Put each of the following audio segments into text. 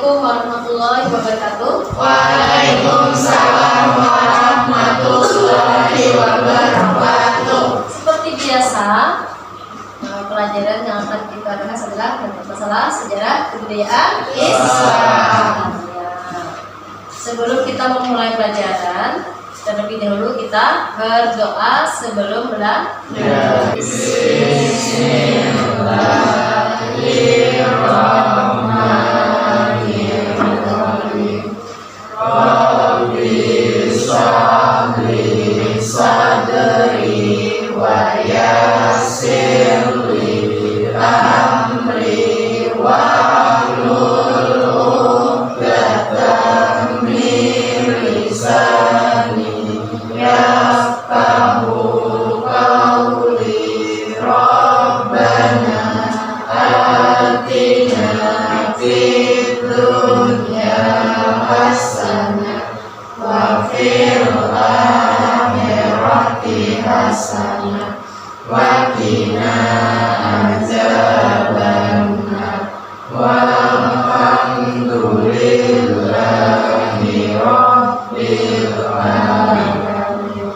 Assalamualaikum warahmatullahi wabarakatuh. Waalaikumsalam warahmatullahi wabarakatuh. Seperti biasa, pelajaran yang akan kita bahas adalah masalah sejarah kebudayaan Islam. Sebelum kita memulai pelajaran, terlebih dahulu kita berdoa sebelum belajar. Bismillahirrahmanirrahim. Rabbi shrahli sadri wa yassir li amri wahlul 'uqdatam min lisani yafqahu qawli. Rabbana atina fid dunya hasanah wa fil akhirati hasanah wa qina adzabannar. Walhamdulillahi rabbil alamin.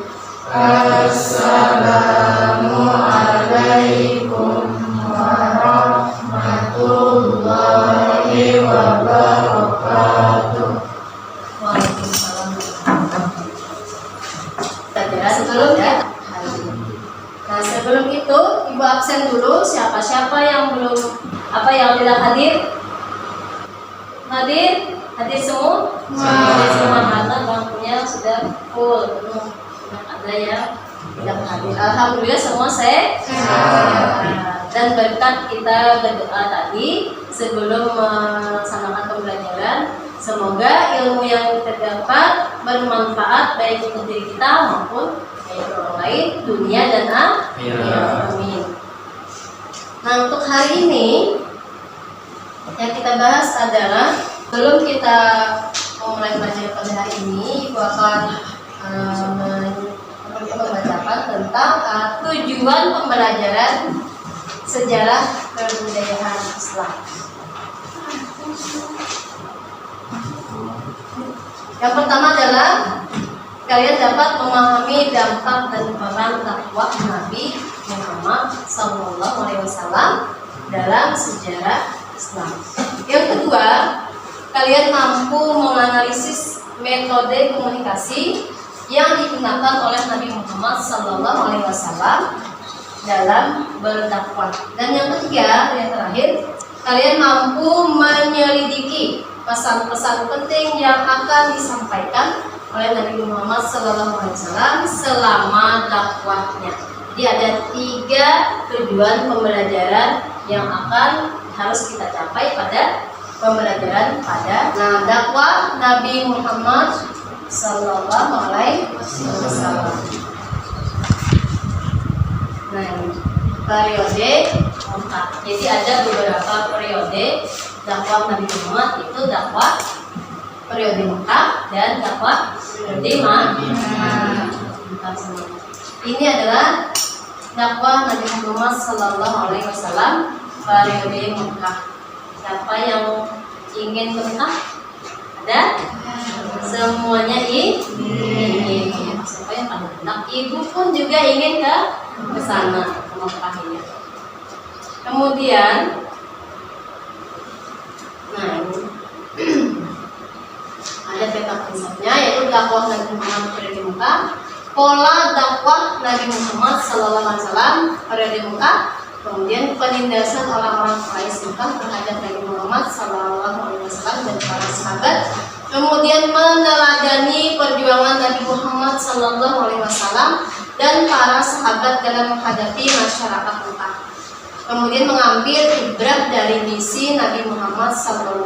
Assalamu alaikum warahmatullahi wabarakatuh. Waalaikumsalam. Pelajaran sebelum ya. Nah, sebelum itu Ibu absen dulu. Siapa-siapa yang belum yang tidak hadir? Hadir semua? Hadir semua, karena bangkunya sudah full penuh. Ada yang tidak hadir. Alhamdulillah semua sehat. Dan berkat kita berdoa tadi sebelum melaksanakan pembelajaran, semoga ilmu yang kita dapat bermanfaat baik untuk diri kita maupun bagi orang lain, dunia dan akhirat. Amin. Nah, untuk hari ini yang kita bahas adalah, sebelum kita memulai pelajaran pada hari ini, Ibu akan membacakan tentang tujuan pembelajaran sejarah kebudayaan Islam. Yang pertama adalah kalian dapat memahami dampak dan peran dakwah Nabi Muhammad SAW dalam sejarah Islam. Yang kedua, kalian mampu menganalisis metode komunikasi yang digunakan oleh Nabi Muhammad SAW dalam berdakwah. Dan yang ketiga, yang terakhir, kalian mampu menyelidiki pesan-pesan penting yang akan disampaikan oleh Nabi Muhammad SAW selama dakwahnya. Jadi ada 3 tujuan pembelajaran yang harus kita capai pada pembelajaran pada dakwah Nabi Muhammad SAW. Nah, periode 4. Jadi ada beberapa periode dakwah Nabi Muhammad, itu dakwah periode Mekah dan dakwah periode Madinah. Ini adalah dakwah Nabi Muhammad SAW periode Mekah. Siapa yang ingin ke Mekah? Ada? Semuanya ingin. Siapa yang pada hendak? Ibu pun juga ingin ke sana, ke Mekah ini. Kemudian, ada peta konsepnya, yaitu dakwah Nabi Muhammad periode Mekah, pola dakwah Nabi Muhammad SAW periode Mekah, kemudian penindasan orang-orang Quraisy Mekah terhadap Nabi Muhammad SAW dan para sahabat, kemudian meneladani perjuangan Nabi Muhammad SAW dan para sahabat dalam menghadapi masyarakat Mekah. Kemudian mengambil ibrah dari misi Nabi Muhammad SAW.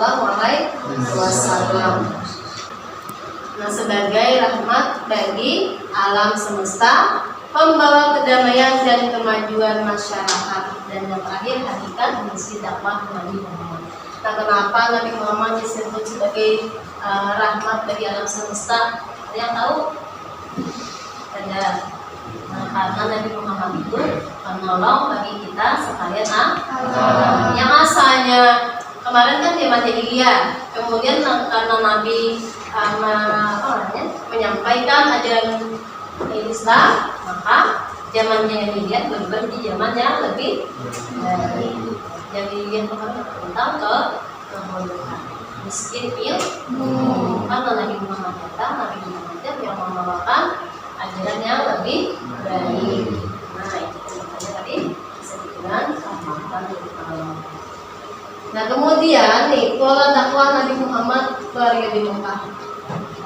Nah, sebagai rahmat bagi alam semesta, pembawa kedamaian dan kemajuan masyarakat, dan yang terakhir hakikat misi dakwah Nabi Muhammad. Nah, kenapa Nabi Muhammad disebut sebagai rahmat bagi alam semesta? Ada yang tahu? Ada. Karena Nabi Muhammad itu penolong bagi kita sekalian yang asalnya kemarin kan zaman jahiliyah, kemudian karena Nabi menyampaikan ajaran Islam, maka zaman jahiliyah berubah di zaman yang lebih baik. Jahiliyah kemarin tentang kehormatan miskin karena Nabi Muhammad datang, Nabi Muhammad yang membawakan ajaran yang lebih baik. Nah itu makanya tadi disebutkan kehormatan dari Allah. Nah kemudian nih pola dakwah Nabi Muhammad keluarga di Mekah.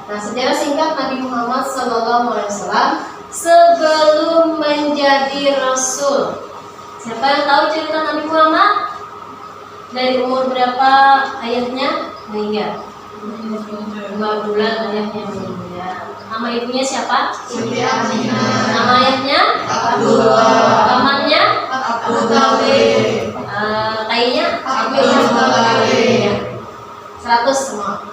Nah sejarah singkat Nabi Muhammad SAW sebelum menjadi Rasul. Siapa yang tahu cerita Nabi Muhammad? Dari umur berapa ayahnya meninggal? 2 bulan ayahnya meninggal. Nama ibunya siapa? Siti Aminah. Nama ayahnya? Abdullah. Pamannya? Abu Thalib. Kayaknya? Abu Thalib. 100 semua.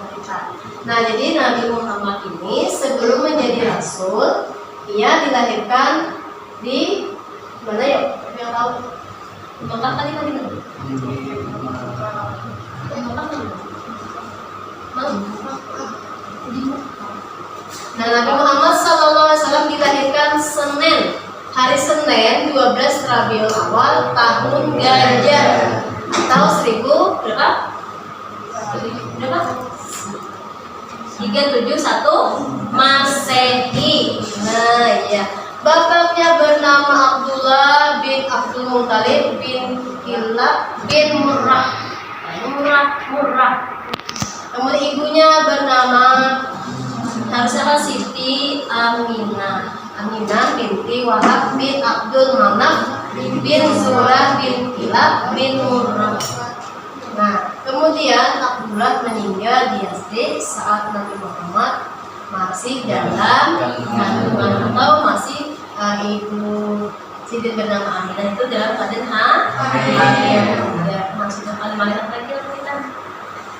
Nah jadi Nabi Muhammad ini sebelum menjadi Rasul, ia dilahirkan di mana ya? Yang tahu? Mekah kali tadi kan? Nah Nabi Muhammad SAW dilahirkan Senin, hari Senin 12 Rabiul Awal tahun Gajah atau 1000 berapa? 371 Masehi. Nah iya. Bapaknya bernama Abdullah bin Abdul Muthalib bin Kilab bin Murrah. Kemudian ibunya bernama harusnya Siti Aminah binti Wahab bin Abdul Manaf bin Zurah bin Kilab bin Murrah. Nah, kemudian Abdullah meninggal di Yastrib saat Nabi Muhammad masih dalam kandungan atau masih ibu Siti bernama Aminah itu dalam keadaan hamil. Ya, maksudnya kalimat terakhir kita.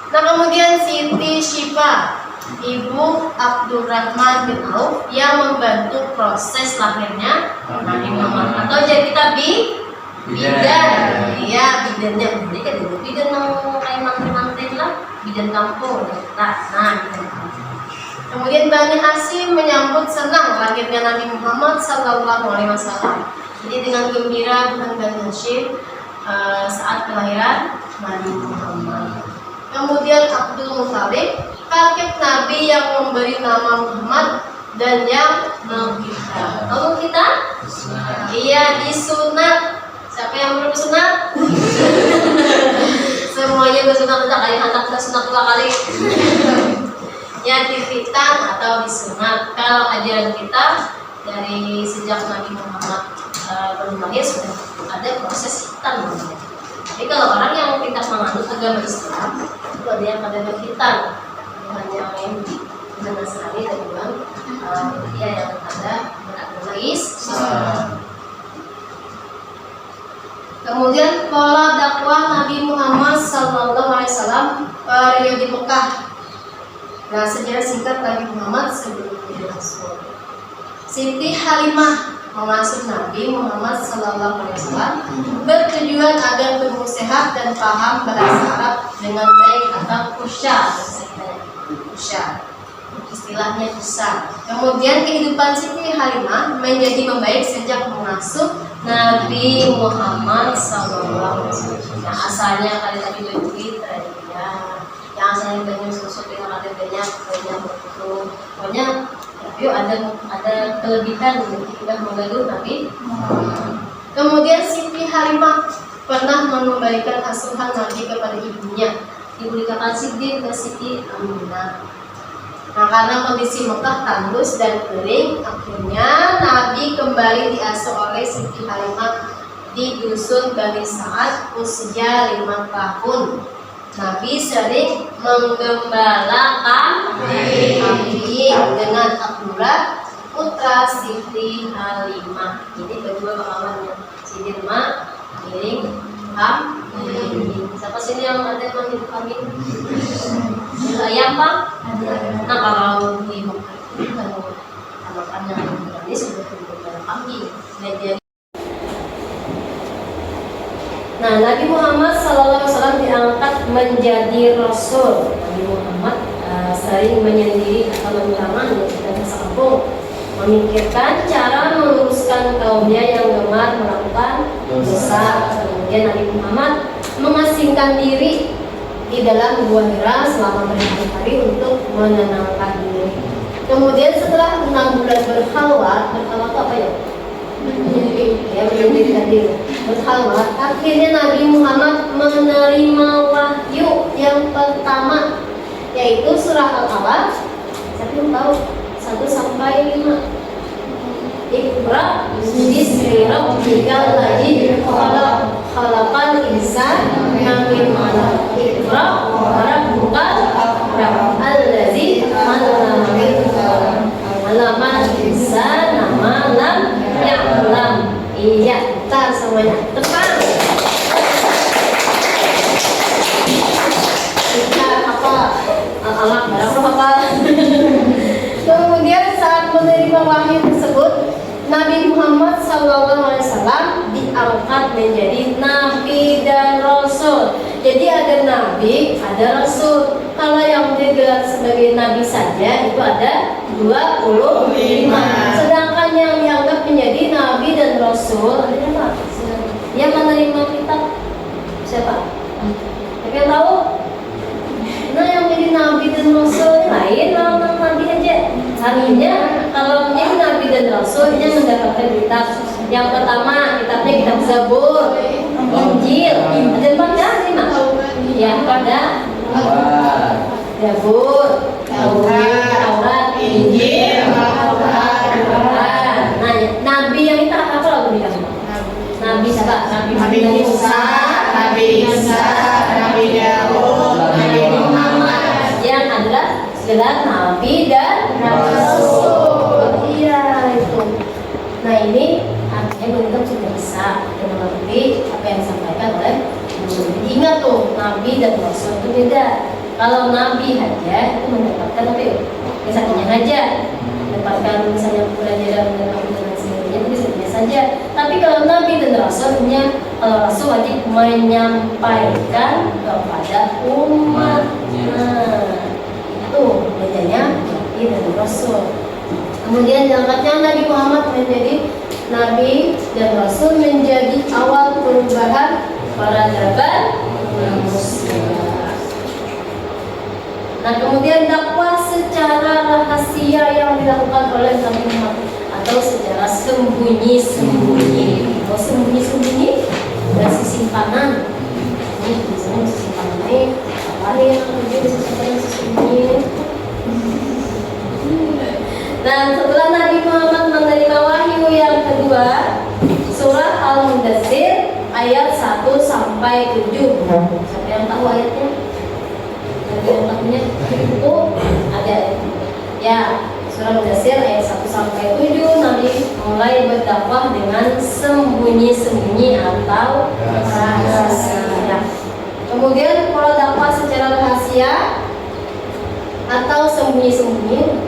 Nah, kemudian Siti Syifa, ibu Abdurrahman bin Auf yang membantu proses lahirnya Nabi Muhammad atau jadi kita bidan, iya bidannya jadi kan dulu bidan yang kayak manten lah, bidan kampung. Nah bidan kampung. Kemudian Bani Hasyim menyambut senang lahirnya Nabi Muhammad SAW. Jadi dengan gembira dengan Bani Hasyim saat kelahiran Nabi Muhammad. Kemudian Abdul Muthalib, kakek Nabi yang memberi nama Muhammad dan yang mengkhitan. Tahu kita? Iya disunat. Siapa yang belum sunat? Semuanya bersunat, tidak kayak anak kita sunat 2 kali. Ya dikhitan atau disunat. Kalau ajaran kita dari sejak Nabi Muhammad belum lahir sudah ada proses khitan. Jadi kalau orang yang tidak menganut agama Islam itu ada yang pada berkhitan, hanya yang dengan Nasrani dan juga dia yang ada beragama Islam. Kemudian pola dakwah Nabi Muhammad SAW periode Mekah. Nah sejarah singkat Nabi Muhammad sebelum menjadi Rasul. Siti Halimah mengasuh Nabi Muhammad SAW bertujuan agar tubuh sehat dan paham bahasa Arab dengan baik atau kusya, istilahnya kusya. Kemudian kehidupan Siti Halimah menjadi membaik sejak mengasuh Nabi Muhammad SAW. Nah, asalnya kali tadi begitu ya. Yang asalnya banyak susu dengan ada banyak betul. Pokoknya yuk ada kelebihan kita menggaduh Nabi. Kemudian Siti Halimah pernah mengembalikan asuhan Nabi kepada ibunya. Ibu dikatakan Siti Aminah. Nah karena kondisi Mekah tandus dan kering, akhirnya Nabi kembali diasuh oleh Siti Halimah di dusun Bani Sa'ad usia 5 tahun. Nabi sering menggembalakan kambing dengan Abdullah putra Siti Halimah. Jadi kedua pamannya Siti Halimah giring kambing. Siapa sini yang ada kambing? Ayam Pak? Nah kalau di Mekah itu kalau makannya ini sudah menggembalakan kambing. Nah, Nabi Muhammad SAW diangkat menjadi Rasul. Nabi Muhammad sering menyendiri atau menyelaman dan bersambung, memikirkan cara meluruskan kaumnya yang gemar melakukan dosa. Kemudian Nabi Muhammad mengasingkan diri di dalam gua Hira selama berhari-hari untuk menenangkan diri. Kemudian setelah 6 bulan berkhalwat itu apa ya? Menyendirikan diri, berkhalwat. Akhirnya Nabi Muhammad menerima wahyu yang pertama, yaitu surah Al-Alaq. Saya belum tahu 1 sampai 5. Iqra bismi rabbikal ladzi khalaq, khalaqal insana min 'alaq. Iqra wa rabbukal akram allazi 'allama bil qalam, 'allamal insana ma lam ya'lam. Iya, tar semuanya. Tepat. Kita apa? Al-Alaq berapa apa? Kemudian saat menerima wahyu tersebut, Nabi Muhammad SAW diangkat menjadi Nabi dan Rasul. Jadi ada Nabi, ada Rasul. Kalau yang digelar sebagai Nabi saja itu ada 25. Sedangkan yang dianggap menjadi Nabi dan Rasul ada berapa? Yang menerima kitab siapa? Kalian tahu? Nah, yang menjadi Nabi dan Rasul lain orang Nabi aja. Artinya kalau menjadi Nabi dan Rasul dia mendapatkan kitab. Yang pertama kitabnya kitab Zabur, Injil. Ada 4 ya, pada Zabur, Taurat, Injil, Al-Quran. Nah, Nabi yang kita apa lagu di dalam? Nabi siapa? Nabi Musa, Nabi Isa, Nabi Daud, Nabi Muhammad, yang adalah gelar Nabi dan Rasul. Iya itu. Nah ini artinya kita sudah bisa mengerti apa yang disampaikan oleh Guru. Ingat tuh, Nabi dan Rasul itu beda. Kalau Nabi aja itu mendapatkan apa ya? Misalnya aja mendapatkan misalnya pelajaran dan sebagainya itu bisa saja. Tapi kalau Nabi dan Rasulnya, kalau Rasul wajib menyampaikan kepada umat. Nah, itu bedanya Nabi dan Rasul. Kemudian diangkatnya Nabi Muhammad menjadi Nabi dan Rasul menjadi awal perubahan peradaban manusia. Nah, kemudian dakwah secara rahasia yang dilakukan oleh Nabi Muhammad atau secara sembunyi-sembunyi. Kalau sembunyi-sembunyi dari simpanan, ini misalnya simpanan ini apa yang terjadi di sembunyi. Dan setelah Nabi Muhammad menerima wahyu yang kedua, surah Al-Mudaththir ayat 1 sampai 7. Siapa yang tahu ayatnya? Ada yang tahunya? Itu ada. Ya, surah Al-Mudaththir ayat 1 sampai 7, Nabi mulai berdakwah dengan sembunyi-sembunyi atau rahasia. Kemudian kalau dakwah secara rahasia atau sembunyi-sembunyi,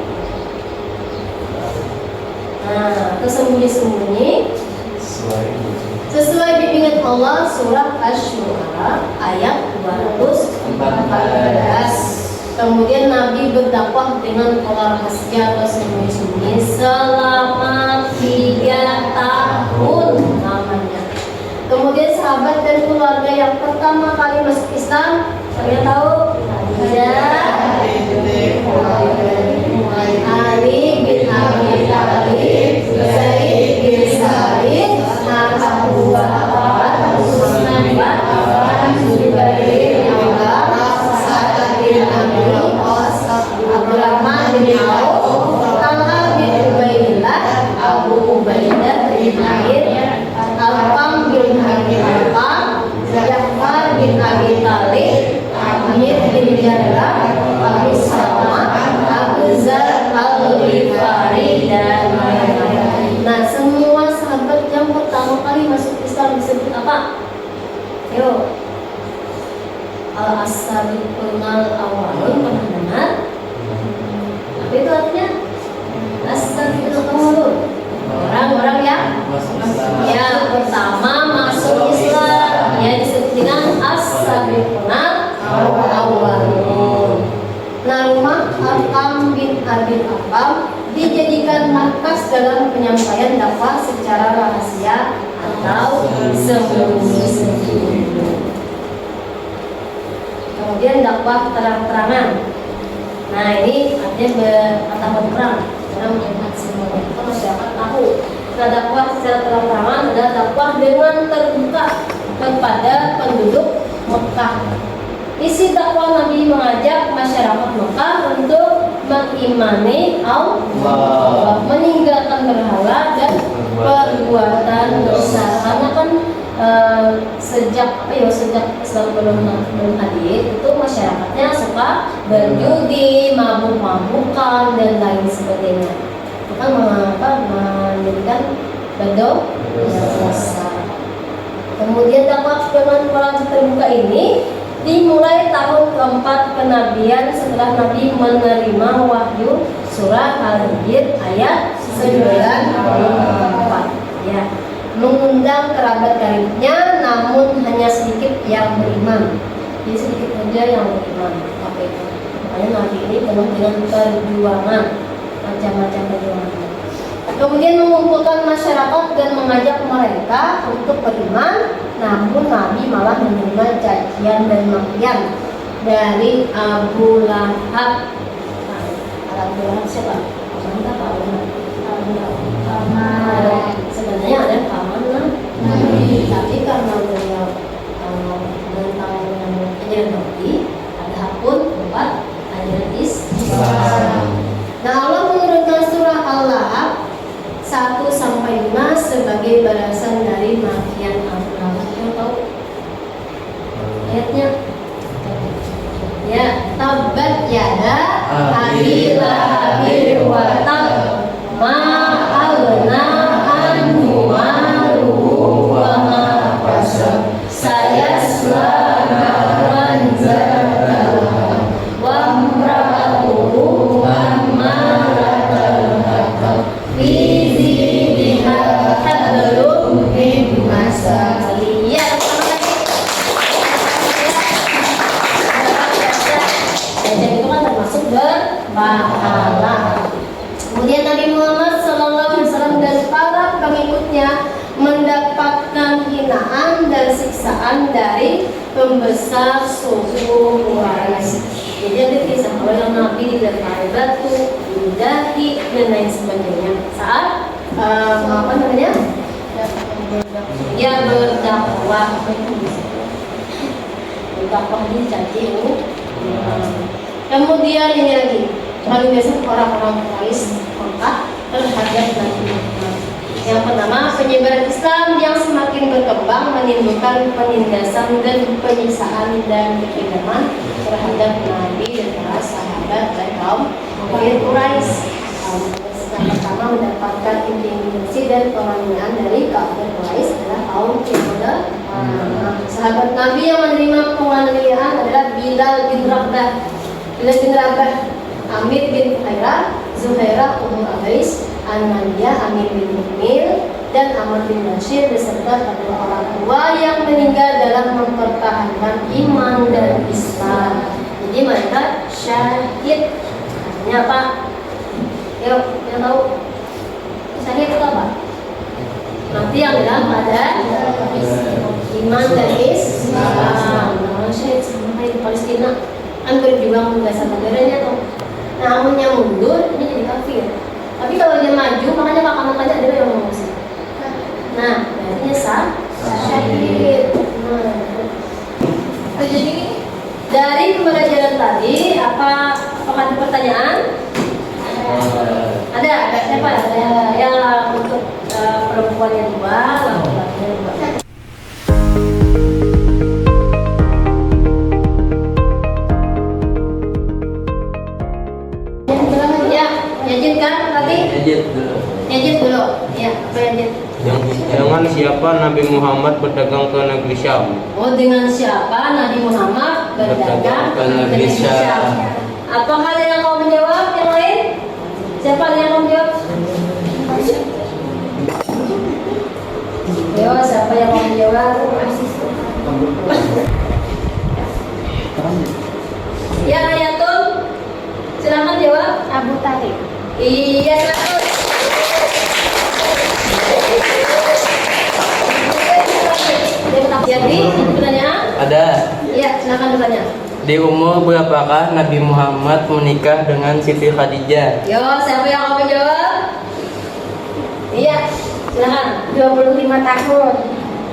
nah, kesembunyi-sembunyi sesuai bimbingan Allah surah Asy-Syu'ara ayat 214. Kemudian Nabi berdakwah dengan pola rahasia atau sembunyi-sembunyi selama 3 tahun lamanya. Kemudian sahabat dan keluarga yang pertama kali masuk Islam, kalian tahu? Ali bin Abi Thalib, Zaid bin Sabit, Abu Bakar, Utsman bin Affan, Zubair bin Awwam, Sa'ad bin Abi Waqqas, Abdurrahman bin Auf, Talha bin Ubaidillah, Abu Ubaidah bin Amir, Al-Qam bin Abi Al-Qam, Ja'far bin Abi Thalib, Amir bin Jarrah, Abu Salama, Abu Zar Al-Ghifari, dan lain-lain. Nah, semua sahabat yang pertama kali masuk Islam disebut apa? Yo, Al-Asabiqun Al-Awwalun, pernah dengar? Apa itu artinya? As-Sabiqun Al-Awwalun, orang-orang yang pertama masuk Islam, ya disebut dan markas dalam penyampaian dakwah secara rahasia atau sembunyi-sembunyi. Kemudian dakwah terang-terangan. Nah ini artinya berkata berperang karena melihat semuanya itu masyarakat tahu. Nah dakwah secara terang-terangan adalah dakwah dengan terbuka kepada penduduk Mekah. Isi dakwah Nabi mengajak masyarakat Mekah untuk mengimani Allah, meninggalkan berhala dan perbuatan dosa. Karena kan sejak Islam belum hadir itu masyarakatnya suka berjudi, mabuk-mabukan dan lain sebagainya. Itu kan menjadikan dosa. Kemudian dakwah dengan perang terbuka ini dimulai tahun keempat kenabian setelah Nabi menerima wahyu surah Al-Hijr ayat 94. Ya, mengundang kerabat karibnya, namun hanya sedikit yang beriman. Jadi sedikit saja yang beriman. Oke, makanya Nabi ini penuh dengan perjuangan, macam-macam perjuangan. Kemudian mengumpulkan masyarakat dan mengajak mereka untuk beriman, namun Nabi malah menerima cacian dan makian dari Abu Lahab. Abu Lahab siapa? Sebenarnya ada paman Nabi, tapi karena beliau menentang ajaran Nabi, ada pun tempat ajaran Islam. Nah Allah menurunkan surah Al-Lahab 1-5 sebagai balasan dari makian Abu Lahab. Yang tahu ayatnya? Ya, tabat yada abi lahabir wa tab ma agna anhu maluhu wa ma kasab sayasla naran zata wa imra'atuhu ammalatan hatab fi zidha hablum min masad. Itu kan termasuk berpahala. Kemudian Nabi Muhammad SAW dan para pengikutnya mendapatkan hinaan dan siksaan dari pembesar suku Quraisy. Jadi ada kisah oleh Nabi dilempari batu, diludahi dan lain sebagainya saat apa namanya? Ya berdakwah. Berdakwah dicaci. Kemudian ini lagi, paling biasa orang-orang Quraisy Mekah terhadap Nabi Muhammad. Yang pertama, penyebaran Islam yang semakin berkembang menimbulkan penindasan dan penyiksaan dan kekejaman terhadap Nabi dan para sahabat dan kaum kafir Quraisy. Yang pertama mendapatkan intimidasi dan penganiayaan dari kafir Quraisy adalah kaum Quraisy. Sahabat Nabi yang menerima penganiayaan adalah Bilal bin Rabah, Amir bin Khairah, Zuhairah Ummu Abais, An-Nadiyah, Amir bin Mukmil, dan Amr bin Bashir beserta kedua orang tua yang meninggal dalam mempertahankan iman dan Islam. Jadi mereka syahid. Artinya apa? Yuk, yang tahu syahid itu apa? Nanti yang dalam pada iman dan Islam. Nah, syahid sampai di Palestina kan berjuang membebaskan negaranya tuh. Namun yang mundur ini jadi kafir. Tapi kalau dia maju, makanya kakak-kakaknya ada yang mengusir. Nah, berarti syahid. Jadi dari pembelajaran tadi, apakah ada pertanyaan? Ada siapa? Ada yang untuk perempuan yang 2, laki-laki yang 2. Yajid dulu. Ya, apa Yajid? Dengan siapa Nabi Muhammad berdagang ke negeri Syam? Oh, dengan siapa Nabi Muhammad berdagang ke negeri Syam? Apakah ada yang mau menjawab? Yang lain? Siapa yang mau menjawab? Ayo, siapa yang mau menjawab? Ya, Ayatul. Silakan jawab. Abu Talib. Iya, satu. Jadi, pertanyaan? Ada. Iya, silakan bertanya. Di umur berapakah Nabi Muhammad menikah dengan Siti Khadijah? Yo, siapa yang mau menjawab? Iya, silakan. 25 tahun.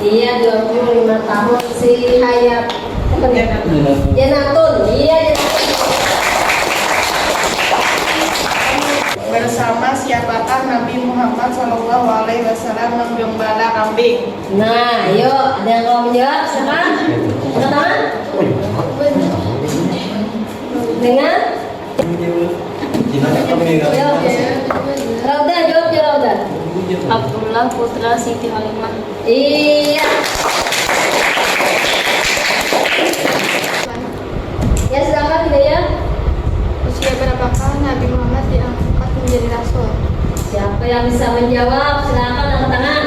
Iya, 25 tahun si Hayat. Apa nih? Janatun. Iya, Janatun. Bersama siapakah Nabi Muhammad SAW menggembala kambing? Nah, yuk, ada yang mau menjawab? Silakan. Angkat tangan. Dengan? Yuk. Rauda, jawab ya Rauda. Abdullah putra Siti Halimah. Iya. Ya, silakan Hidayah. Usia berapakah Nabi Muhammad diangkat menjadi rasul? Siapa yang bisa menjawab? Silakan angkat tangan.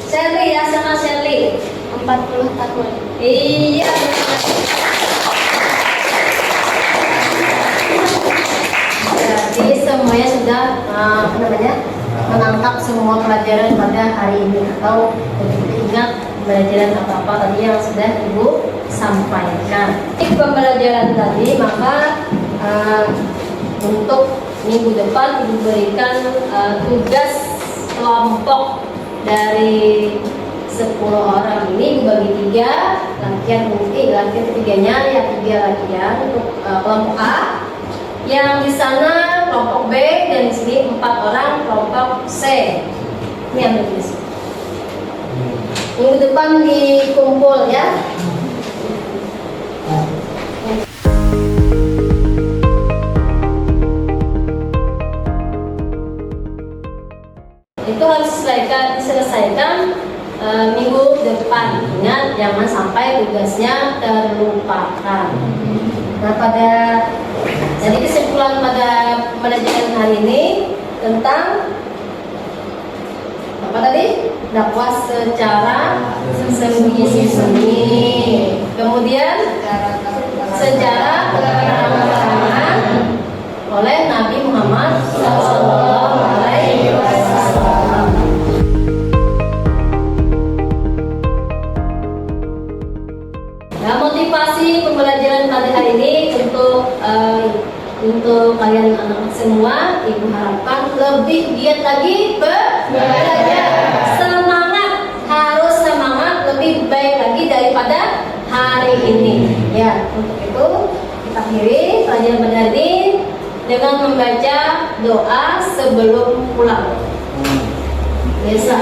Shelly ya, silakan Shelly. 40 tahun. Iya. Jadi semuanya sudah menangkap semua pelajaran pada hari ini atau ingat pembelajaran apa tadi yang sudah Ibu sampaikan. Di pembelajaran tadi maka untuk minggu depan Ibu berikan tugas kelompok dari 10 orang ini dibagi 3 latihan latihan ketiganya ya 3 latihan untuk kelompok A, yang di sana kelompok B, dan di sini 4 orang kelompok C. Ini yang tulis. Minggu depan dikumpul ya. Itu harus diselesaikan minggu depan. Ingat, jangan sampai tugasnya terlupakan. Nah, jadi kesimpulan pada pembelajaran hari ini tentang apa tadi? Dakwah secara sembunyi-sembunyi. Kemudian sejarah kedatangan oleh Nabi Muhammad SAW. Nah, motivasi pembelajaran pada hari ini untuk kalian anak-anak semua, Ibu harapkan lebih giat lagi belajar. Semangat, harus semangat, lebih baik lagi daripada hari ini. Ya, untuk itu kita akhiri pelajaran pada hari ini dengan membaca doa sebelum pulang. Biasa.